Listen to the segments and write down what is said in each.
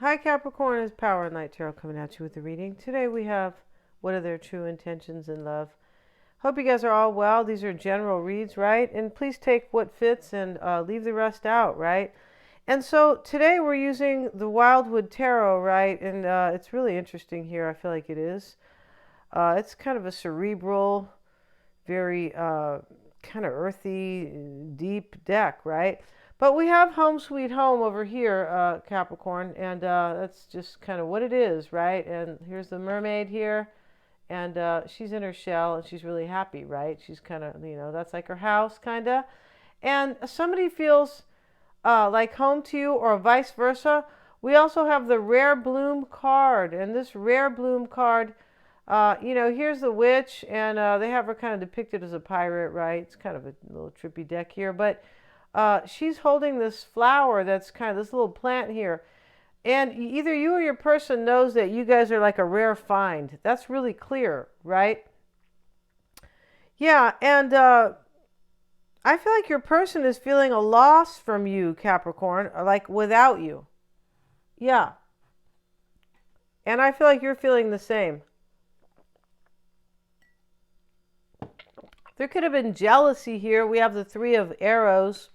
Hi Capricorn, is Power and Light Tarot coming at you with a reading. Today we have what are their true intentions in love. Hope you guys are all well. These are general reads, right? And please take what fits and leave the rest out, right? And so today we're using the Wildwood Tarot, right? And it's really interesting here. I feel like it is. It's kind of a cerebral, very kind of earthy, deep deck, right? But we have Home Sweet Home over here, Capricorn, and that's just kind of what it is, right? And here's the mermaid here, and she's in her shell, and she's really happy, right? She's kind of, that's like her house, kind of. And somebody feels like home to you, or vice versa. We also have the Rare Bloom card, and this Rare Bloom card, here's the witch, and they have her kind of depicted as a pirate, right? It's kind of a little trippy deck here, but she's holding this flower that's kind of this little plant here. And either you or your person knows that you guys are like a rare find. That's really clear, right? Yeah, and I feel like your person is feeling a loss from you, Capricorn, like without you. Yeah. And I feel like you're feeling the same. There could have been jealousy here. We have the Three of Arrows.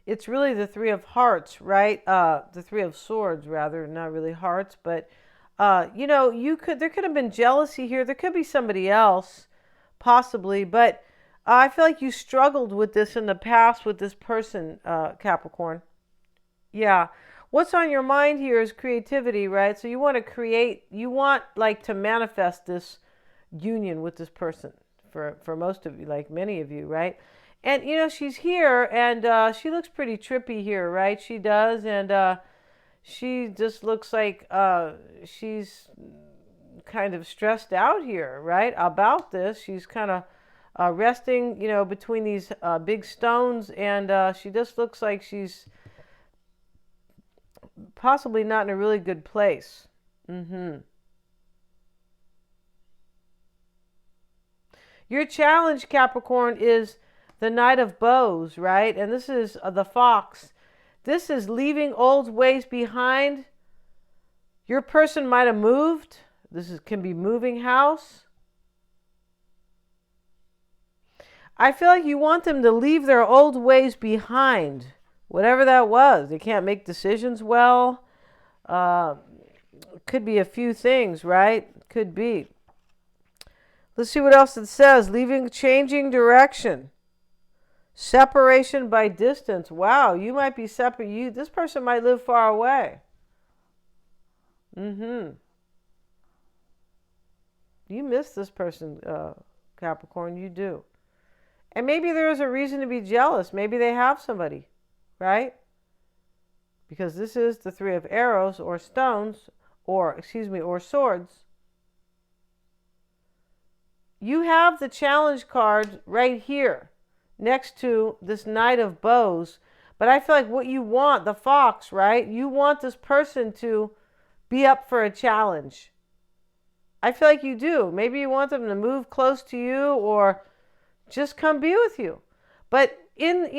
It's really the Three of Hearts, right? The Three of Swords, rather, not really hearts, but there could have been jealousy here. There could be somebody else, possibly, but I feel like you struggled with this in the past with this person, Capricorn. Yeah. What's on your mind here is creativity, right? So you want to create, you want like to manifest this union with this person for most of you, like many of you, right? And she's here, and she looks pretty trippy here, right? She does, and she just looks like she's kind of stressed out here, right? About this, she's kind of resting, between these big stones, and she just looks like she's possibly not in a really good place. Your challenge, Capricorn, is the Knight of Bows, right? And this is the Fox. This is leaving old ways behind. Your person might have moved. Can be moving house. I feel like you want them to leave their old ways behind, whatever that was. They can't make decisions well. Could be a few things, right? Could be. Let's see what else it says. Changing direction. Separation by distance. Wow, you might be separate. This person might live far away. You miss this person, Capricorn. You do. And maybe there is a reason to be jealous. Maybe they have somebody, right? Because this is the Three of Arrows, or stones, or swords. You have the challenge card right here next to this Knight of Bows. But I feel like what you want, the Fox, right? You want this person to be up for a challenge. I feel like you do. Maybe you want them to move close to you or just come be with you. But in,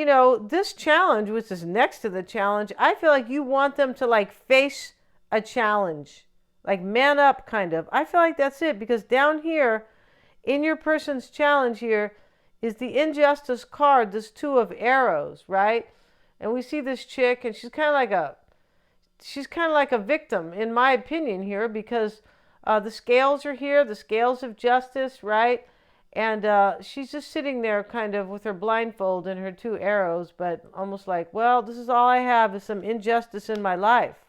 this challenge, which is next to the challenge, I feel like you want them to like face a challenge. Like man up, kind of. I feel like that's it, because down here in your person's challenge here is the Injustice card, this Two of Arrows, right? And we see this chick, and she's kind of like a victim, in my opinion, here, because the scales are here, the scales of justice, right? And she's just sitting there kind of with her blindfold and her two arrows, but almost like, well, this is all I have is some injustice in my life.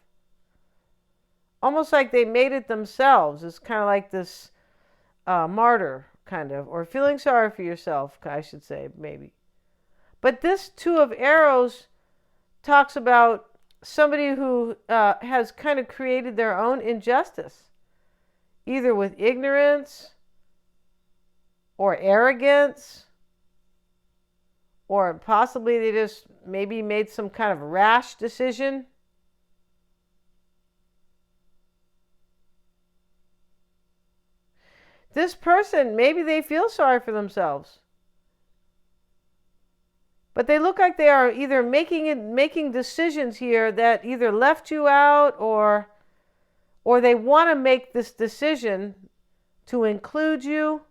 Almost like they made it themselves. It's kind of like this martyr, kind of, or feeling sorry for yourself, I should say, maybe. But this Two of Arrows talks about somebody who has kind of created their own injustice, either with ignorance or arrogance, or possibly they just maybe made some kind of rash decision. This person, maybe they feel sorry for themselves. But they look like they are either making decisions here that either left you out, or they want to make this decision to include you,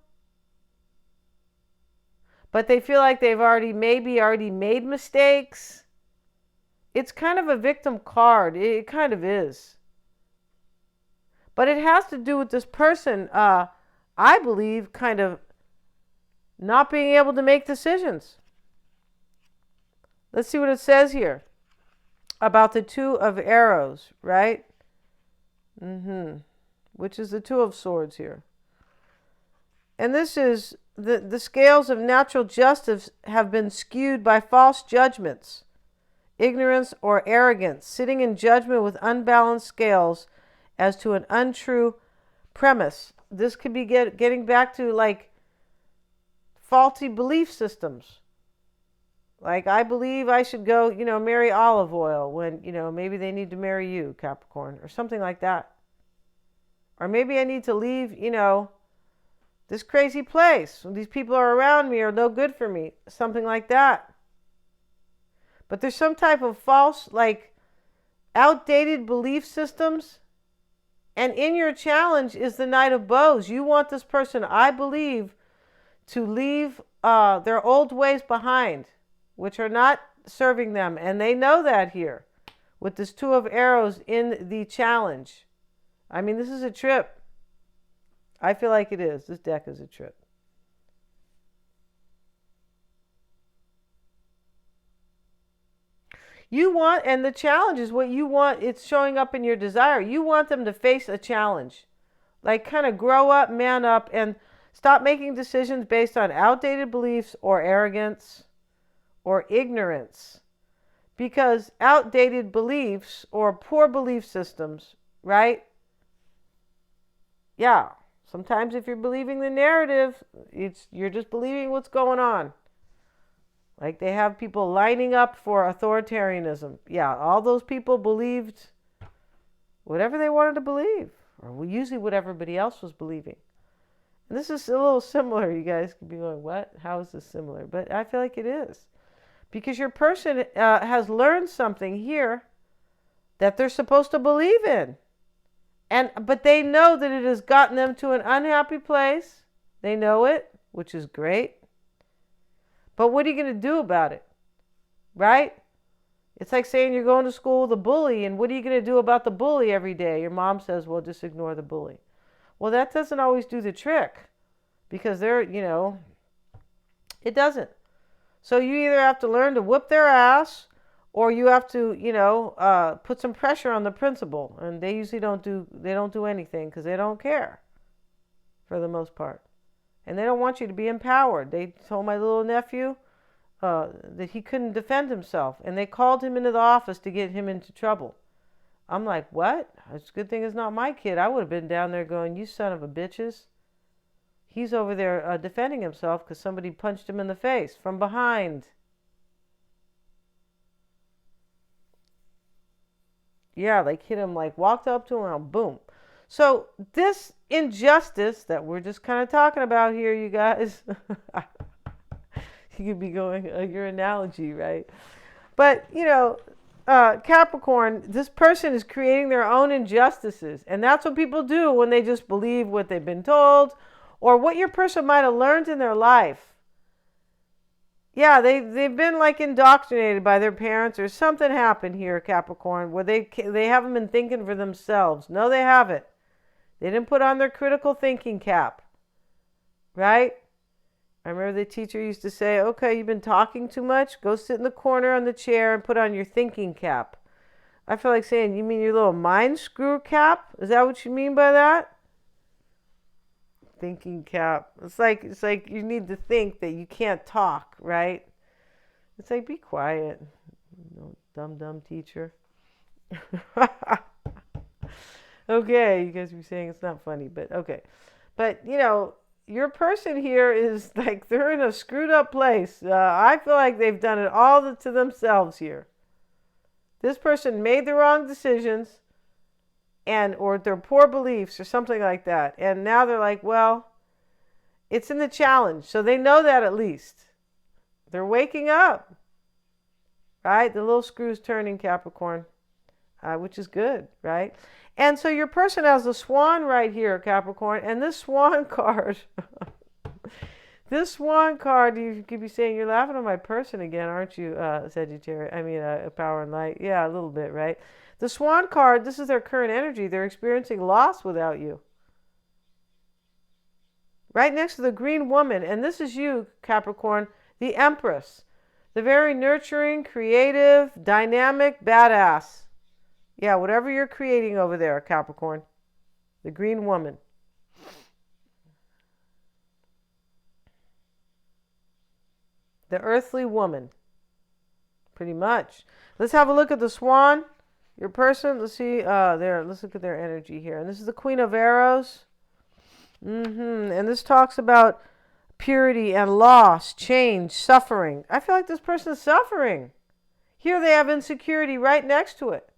but they feel like they've maybe already made mistakes. It's kind of a victim card. It kind of is. But it has to do with this person, I believe, kind of not being able to make decisions. Let's see what it says here about the Two of Arrows, right? Which is the Two of Swords here. And this is the scales of natural justice have been skewed by false judgments, ignorance, or arrogance, sitting in judgment with unbalanced scales as to an untrue premise. This could be getting back to like faulty belief systems. Like, I believe I should go, marry olive oil when, maybe they need to marry you, Capricorn, or something like that. Or maybe I need to leave, this crazy place. These people are around me are no good for me. Something like that. But there's some type of false, like, outdated belief systems. And in your challenge is the Knight of Bows. You want this person, I believe, to leave their old ways behind, which are not serving them. And they know that here with this Two of Arrows in the challenge. I mean, this is a trip. I feel like it is. This deck is a trip. You want, and the challenge is what you want. It's showing up in your desire. You want them to face a challenge. Like, kind of grow up, man up, and stop making decisions based on outdated beliefs or arrogance or ignorance. Because outdated beliefs or poor belief systems, right? Yeah. Sometimes if you're believing the narrative, you're just believing what's going on. Like, they have people lining up for authoritarianism. Yeah, all those people believed whatever they wanted to believe, or usually what everybody else was believing. And this is a little similar. You guys could be going, what? How is this similar? But I feel like it is. Because your person has learned something here that they're supposed to believe in. But they know that it has gotten them to an unhappy place. They know it, which is great. But what are you going to do about it? Right? It's like saying you're going to school with a bully, and what are you going to do about the bully every day? Your mom says, well, just ignore the bully. Well, that doesn't always do the trick, because it doesn't. So you either have to learn to whip their ass, or you have to, put some pressure on the principal. And they usually don't do anything because they don't care for the most part. And they don't want you to be empowered. They told my little nephew that he couldn't defend himself. And they called him into the office to get him into trouble. I'm like, what? It's a good thing it's not my kid. I would have been down there going, you son of a bitches. He's over there defending himself because somebody punched him in the face from behind. Yeah, like hit him, like walked up to him and boom. So this injustice that we're just kind of talking about here, you guys, you could be going, your analogy, right? But, Capricorn, this person is creating their own injustices. And that's what people do when they just believe what they've been told or what your person might have learned in their life. Yeah, they've been like indoctrinated by their parents, or something happened here, Capricorn, where they haven't been thinking for themselves. No, they haven't. They didn't put on their critical thinking cap, right? I remember the teacher used to say, okay, you've been talking too much. Go sit in the corner on the chair and put on your thinking cap. I feel like saying, you mean your little mind screw cap? Is that what you mean by that? Thinking cap. It's like you need to think that you can't talk, right? It's like, be quiet, dumb teacher. Okay, you guys be saying it's not funny, but okay. But, your person here is like, they're in a screwed up place. I feel like they've done it all to themselves here. This person made the wrong decisions or their poor beliefs or something like that. And now they're like, well, it's in the challenge. So they know that at least. They're waking up. right? The little screw's turning, Capricorn, which is good, right? And so your person has the swan right here, Capricorn, and this swan card, this swan card, you could be saying, you're laughing at my person again, aren't you, Sagittarius? I mean, Power and Light. Yeah, a little bit, right? The swan card, this is their current energy. They're experiencing loss without you. Right next to the green woman, and this is you, Capricorn, the Empress. The very nurturing, creative, dynamic, badass. Yeah, whatever you're creating over there, Capricorn. The green woman. The earthly woman. Pretty much. Let's have a look at the swan. Your person, let's see, let's look at their energy here. And this is the Queen of Arrows. And this talks about purity and loss, change, suffering. I feel like this person is suffering. Here they have insecurity right next to it.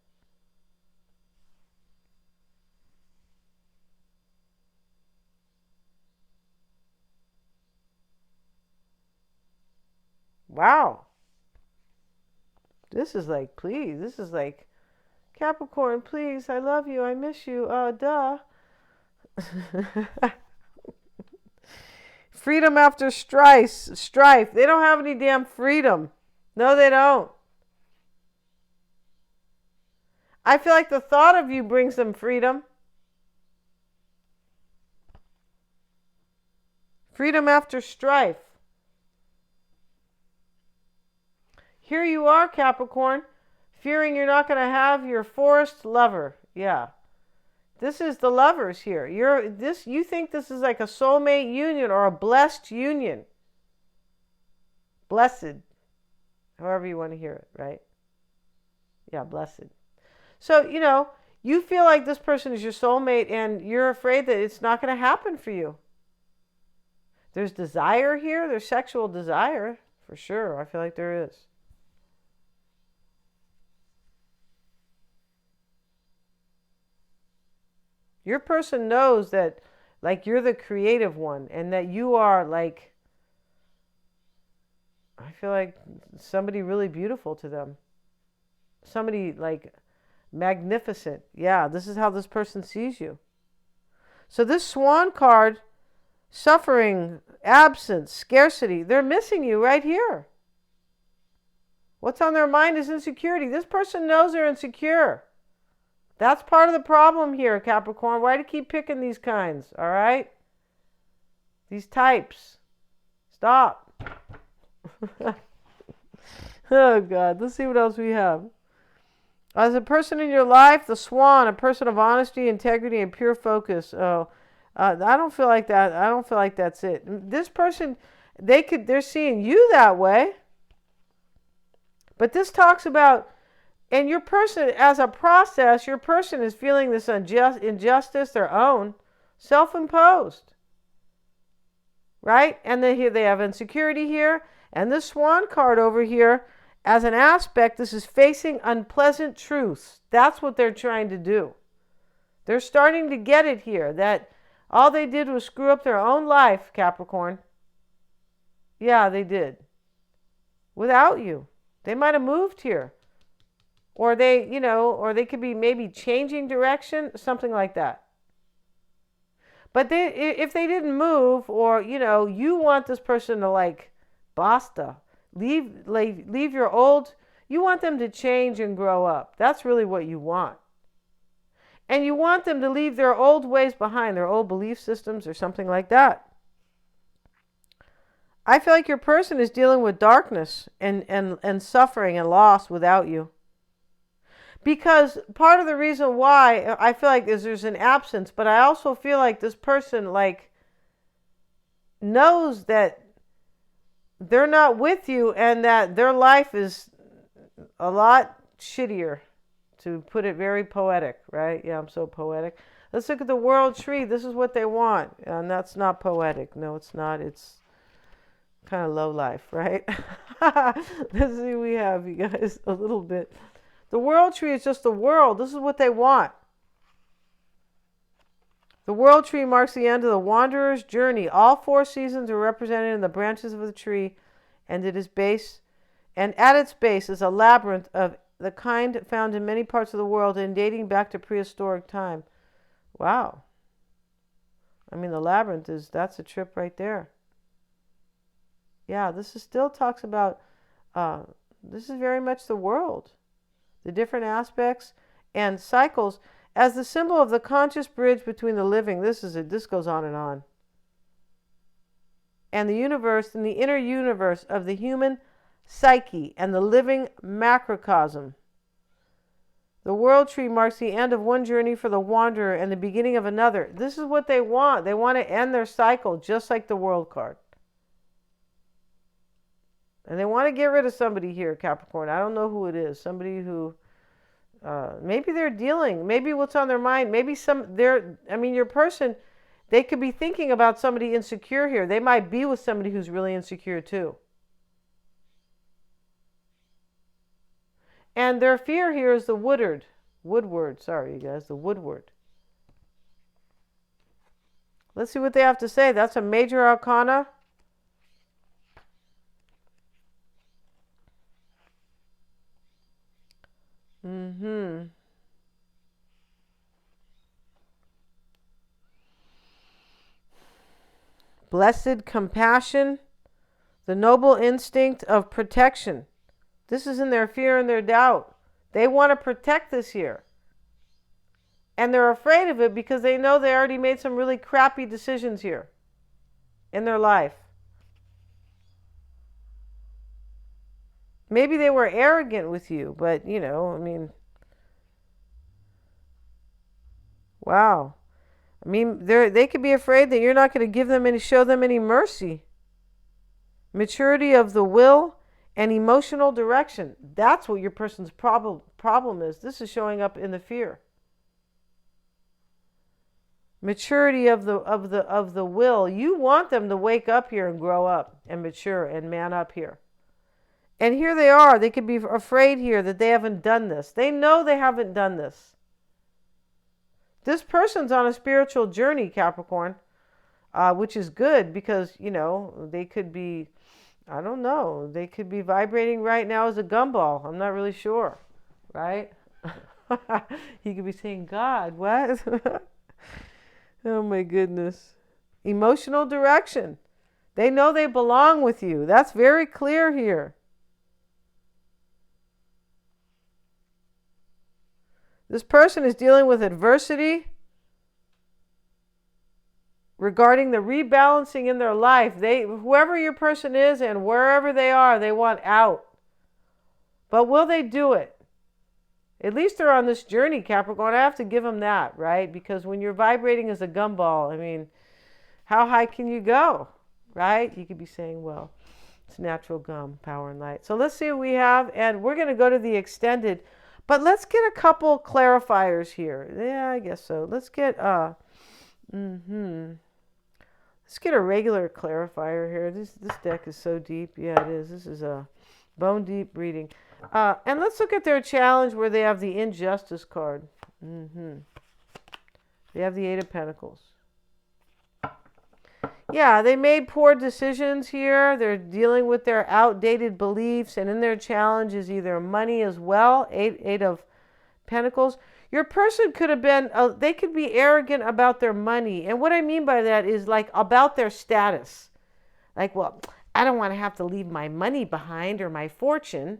Wow. This is like, please, this is like, Capricorn, please, I love you, I miss you, duh. Freedom after strife. They don't have any damn freedom. No, they don't. I feel like the thought of you brings them freedom. Freedom after strife. Here you are, Capricorn, fearing you're not going to have your forest lover. Yeah. This is the lovers here. You think this is like a soulmate union or a blessed union. Blessed. However you want to hear it, right? Yeah, blessed. So, you feel like this person is your soulmate and you're afraid that it's not going to happen for you. There's desire here. There's sexual desire, for sure. I feel like there is. Your person knows that, like, you're the creative one and that you are, like, I feel like somebody really beautiful to them. Somebody, like, magnificent. Yeah, this is how this person sees you. So this swan card, suffering, absence, scarcity, they're missing you right here. What's on their mind is insecurity. This person knows they're insecure. That's part of the problem here, Capricorn. Why do you keep picking these kinds, all right? These types. Stop. Oh, God. Let's see what else we have. As a person in your life, the swan, a person of honesty, integrity, and pure focus. Oh, I don't feel like that. I don't feel like that's it. This person, they're seeing you that way. But this talks about, and your person, as a process, your person is feeling this injustice, their own, self-imposed. Right? And then here they have insecurity here. And this swan card over here, as an aspect, this is facing unpleasant truths. That's what they're trying to do. They're starting to get it here, that all they did was screw up their own life, Capricorn. Yeah, they did. Without you. They might have moved here. Or or they could be maybe changing direction, something like that. But if they didn't move, or, you want this person to, like, basta, leave your old, you want them to change and grow up. That's really what you want. And you want them to leave their old ways behind, their old belief systems or something like that. I feel like your person is dealing with darkness and suffering and loss without you. Because part of the reason why I feel like there's an absence, but I also feel like this person, like, knows that they're not with you and that their life is a lot shittier, to put it very poetic, right? Yeah, I'm so poetic. Let's look at the world tree. This is what they want. And that's not poetic. No, it's not. It's kind of low life, right? Let's see what we have, you guys, a little bit. The world tree is just the world. This is what they want. The world tree marks the end of the wanderer's journey. All 4 seasons are represented in the branches of the tree, and at its base And at its base is a labyrinth of the kind found in many parts of the world and dating back to prehistoric time. Wow. I mean, the labyrinth that's a trip right there. Yeah, this is still talks about, this is very much the world, the different aspects and cycles as the symbol of the conscious bridge between the living. This goes on and on. And the universe, and the inner universe of the human psyche and the living macrocosm. The world tree marks the end of one journey for the wanderer and the beginning of another. This is what they want. They want to end their cycle, just like the world card. And they want to get rid of somebody here, Capricorn. I don't know who it is. Somebody who, maybe they're dealing, maybe what's on their mind, maybe your person, they could be thinking about somebody insecure here. They might be with somebody who's really insecure too. And their fear here is the Woodward. Sorry, you guys, the Woodward. Let's see what they have to say. That's a major arcana. Blessed compassion, the noble instinct of protection. This is in their fear and their doubt. They want to protect this here. And they're afraid of it because they know they already made some really crappy decisions here in their life. Maybe they were arrogant with you, but wow. They could be afraid that you're not going to show them any mercy. Maturity of the will and emotional direction. That's what your person's problem is. This is showing up in the fear. Maturity of the will. You want them to wake up here and grow up and mature and man up here. And here they are. They could be afraid here that they haven't done this. They know they haven't done this. This person's on a spiritual journey, Capricorn, which is good because, they could be, I don't know, they could be vibrating right now as a gumball. I'm not really sure, right? He could be saying, God, what? Oh my goodness. Emotional direction. They know they belong with you. That's very clear here. This person is dealing with adversity regarding the rebalancing in their life. Whoever your person is and wherever they are, they want out. But will they do it? At least they're on this journey, Capricorn. I have to give them that, right? Because when you're vibrating as a gumball, how high can you go, right? You could be saying, well, it's natural gum, power and light. So let's see what we have. And we're going to go to the extended. But let's get a couple clarifiers here. Yeah, I guess so. Let's get let's get a regular clarifier here. This deck is so deep. Yeah, it is. This is a bone deep reading. And let's look at their challenge where they have the injustice card. They have the Eight of Pentacles. Yeah, they made poor decisions here. They're dealing with their outdated beliefs, and in their challenge is either money as well, Eight of Pentacles. Your person could have been, they could be arrogant about their money. And what I mean by that is like about their status. Like, well, I don't want to have to leave my money behind or my fortune.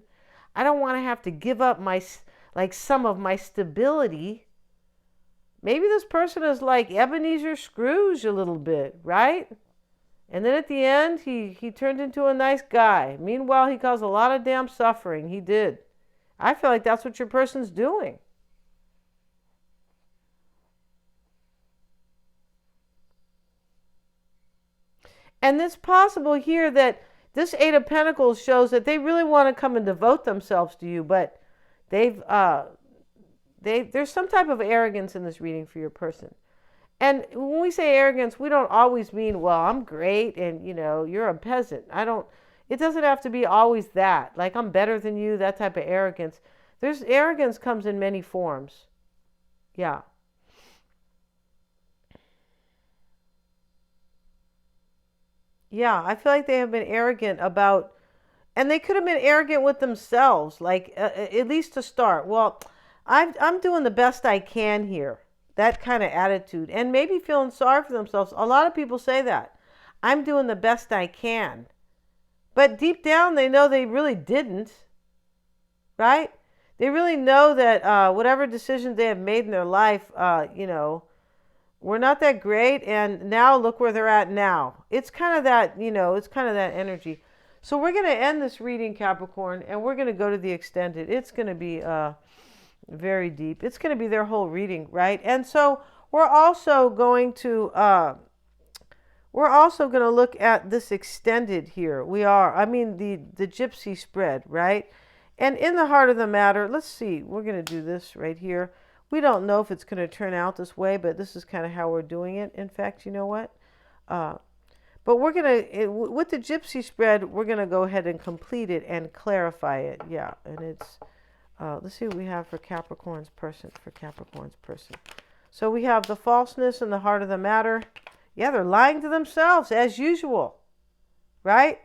I don't want to have to give up some of my stability. Maybe this person is like Ebenezer Scrooge a little bit, right? And then at the end, he turned into a nice guy. Meanwhile, he caused a lot of damn suffering. He did. I feel like that's what your person's doing. And it's possible here that this Eight of Pentacles shows that they really want to come and devote themselves to you, but there's some type of arrogance in this reading for your person. And when we say arrogance, we don't always mean, well, I'm great and, you're a peasant. It doesn't have to be always that. Like, I'm better than you, that type of arrogance. Arrogance comes in many forms. Yeah. Yeah, I feel like they have been arrogant about And they could have been arrogant with themselves, like at least to start. Well, I'm doing the best I can here. That kind of attitude. And maybe feeling sorry for themselves. A lot of people say that. I'm doing the best I can. But deep down, they know they really didn't. Right? They really know that whatever decisions they have made in their life, were not that great. And now look where they're at now. It's kind of that, it's kind of that energy. So we're going to end this reading, Capricorn, and we're going to go to the extended. It's going to be very deep. It's going to be their whole reading, right? And so we're also going to look at this extended here. The gypsy spread, right? And in the heart of the matter, let's see, we're going to do this right here. We don't know if it's going to turn out this way, but this is kind of how we're doing it. In fact, you know what? But we're going to, with the gypsy spread, we're going to go ahead and complete it and clarify it. Yeah, and it's, let's see what we have for Capricorn's person, So we have the falseness in the heart of the matter. Yeah, they're lying to themselves as usual, right?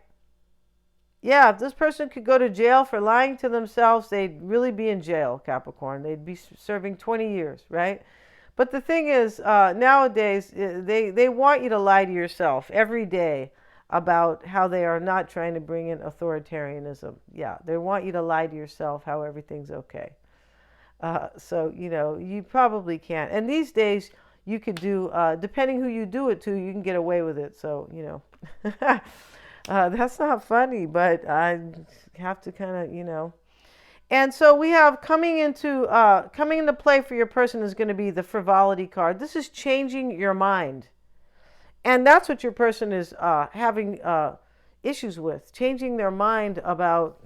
Yeah, if this person could go to jail for lying to themselves, they'd really be in jail, Capricorn. They'd be serving 20 years, right? But the thing is, nowadays, they want you to lie to yourself every day about how they are not trying to bring in authoritarianism. Yeah, they want you to lie to yourself how everything's okay. So, you probably can't. And these days, you could do, depending who you do it to, you can get away with it. So, that's not funny, but I have to kind of, And so we have coming into play for your person is going to be the frivolity card. This is changing your mind. And that's what your person is having issues with, changing their mind about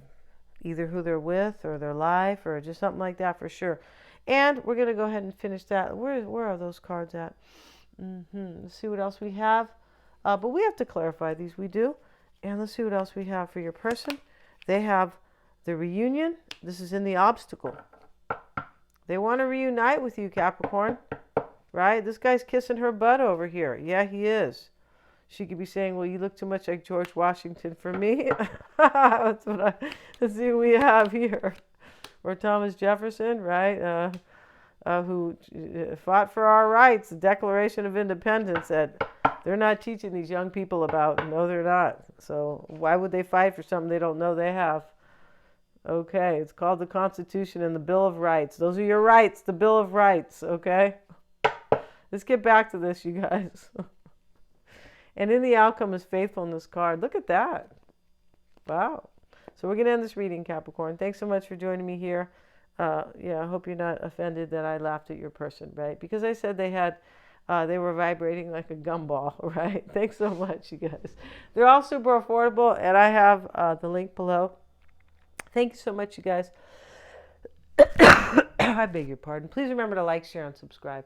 either who they're with or their life or just something like that for sure. And we're going to go ahead and finish that. Where are those cards at? Let's see what else we have. But we have to clarify these. We do. And let's see what else we have for your person. They have the reunion. This is in the obstacle. They want to reunite with you, Capricorn. Right? This guy's kissing her butt over here. Yeah, he is. She could be saying, well, you look too much like George Washington for me. Let's see what we have here. Or Thomas Jefferson, right? Who fought for our rights, the Declaration of Independence that they're not teaching these young people about. No, they're not. So why would they fight for something they don't know they have? Okay, it's called the Constitution and the Bill of Rights. Those are your rights, the Bill of Rights, okay? Let's get back to this, you guys. And in the outcome is faithfulness card. Look at that. Wow. So we're going to end this reading, Capricorn. Thanks so much for joining me here. I hope you're not offended that I laughed at your person, right? Because I said they were vibrating like a gumball, right? Thanks so much, you guys. They're all super affordable, and I have the link below. Thank you so much, you guys. I beg your pardon. Please remember to like, share, and subscribe.